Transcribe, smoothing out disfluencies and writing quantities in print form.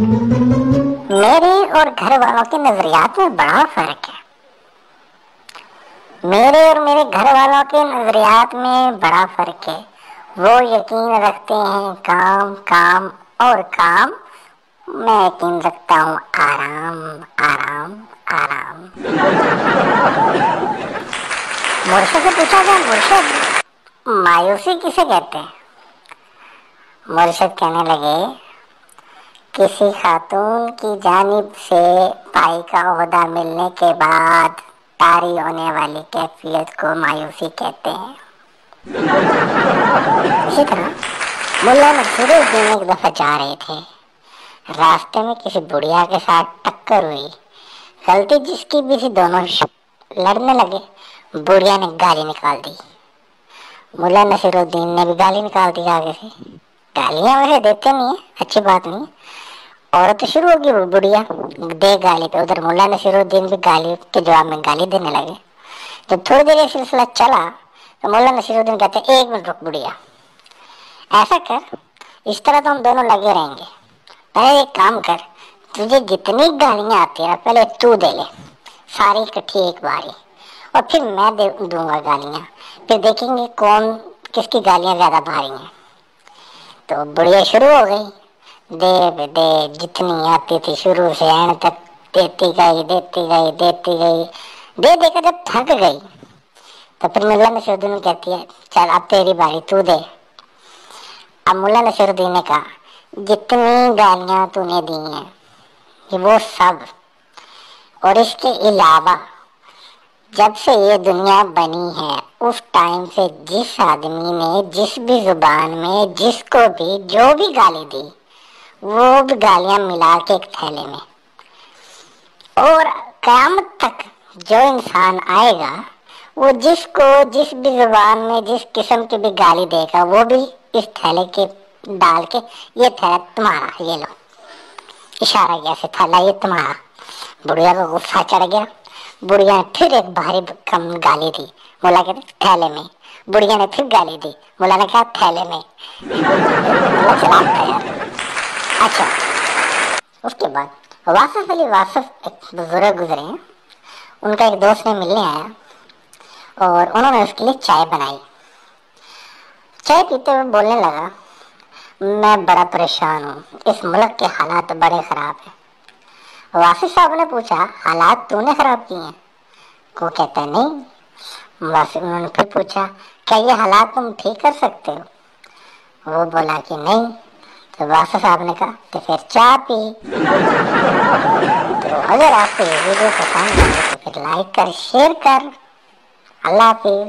میرے اور گھر والوں کے نظریات میں بڑا فرق ہے۔ میرے اور میرے گھر والوں کے نظریات میں بڑا فرق ہے۔ وہ یقین رکھتے ہیں کام کام اور کام، میں یقین رکھتا ہوں آرام آرام آرام۔ مرشد سے پوچھا گیا، مرشد مایوسی کسے کہتے ہیں؟ مرشد کہنے لگے، کسی خاتون کی جانب سے پائی کا عہدہ ملنے کے بعد طاری ہونے والی کیفیت کو مایوسی کہتے ہیں۔ اسی طرح ملا نصیر الدین ایک دفعہ جا رہے تھے، راستے میں کسی بڑھیا کے ساتھ ٹکر ہوئی، غلطی جس کی بھی تھی، دونوں لڑنے لگے، بڑھیا نے گالی نکال دی، ملا نصیر الدین نے بھی گالی نکال دی آگے سے۔ گالیاں ویسے دیتے نہیں ہیں، اچھی بات نہیں، عورت شروع ہوگی، بڑھیا دے گالی پہ، ادھر ملا نصیر الدین بھی گالی کے جواب میں گالی دینے لگے۔ جب تھوڑی دیر یہ سلسلہ چلا تو ملا نصیر الدین کہتے ہیں، ایک منٹ رک بڑھیا، ایسا کر، اس طرح تو ہم دونوں لگے رہیں گے، پہلے ایک کام کر، تجھے جتنی گالیاں آتی ہیں پہلے تو دے لے ساری اکٹھی ایک باری، اور پھر میں دوں گا گالیاں، پھر دیکھیں گے کون کس کی گالیاں زیادہ بھاری ہیں۔ تو بڑھیا شروع ہو گئی، دے جتنی آتی تھی شروع سے اینڈ تک دیتی گئی دے کر جب تھک گئی تو پھر ملا نصیر الدین کہتی ہے، چل اب تیری باری، تو دے۔ اب ملا نصیر الدین نے کہا، جتنی گالیاں تو نے دی ہیں یہ وہ سب، اور اس کے علاوہ جب سے یہ دنیا بنی ہے اس ٹائم سے جس آدمی نے جس بھی زبان میں جس کو بھی جو بھی گالی دی، وہ بھی گالیاں ملا کے ایک تھیلے میں، اور قیامت تک جو انسان آئے گا وہ جس کو جس بھی زبان میں جس قسم کی بھی گالی دے گا وہ بھی اس تھیلے کے ڈال کے، یہ تھیلا تمہارا، یہ لو، اشارہ کیا سے تھیلا یہ تمہارا۔ بڑھیا کو غصہ چڑھ گیا، بڑھیا نے پھر ایک بھاری کم گالی دی، مولا کہتے تھیلے میں، بڑھیا نے پھر گالی دی، مولا نے کہا تھیلے میں۔ اچھا، اس کے بعد واصف علی واصف ایک بزرگ گزرے ہیں، ان کا ایک دوست نے ملنے آیا اور انہوں نے اس کے لیے چائے بنائی۔ چائے پیتے ہوئے بولنے لگا، میں بڑا پریشان ہوں، اس ملک کے حالات بڑے خراب ہیں۔ واصف صاحب نے پوچھا، حالات تو نے خراب کیے ہیں؟ وہ کہتا ہے نہیں۔ انہوں نے پھر پوچھا، کیا یہ حالات تم ٹھیک کر سکتے ہو؟ وہ بولا کہ نہیں۔ تو واصف صاحب نے کہا تو پھر چائے پی۔ تو اگر آپ کو یہ ویڈیو پسند آئے تو پھر لائک کر، شیئر کر۔ اللہ حافظ۔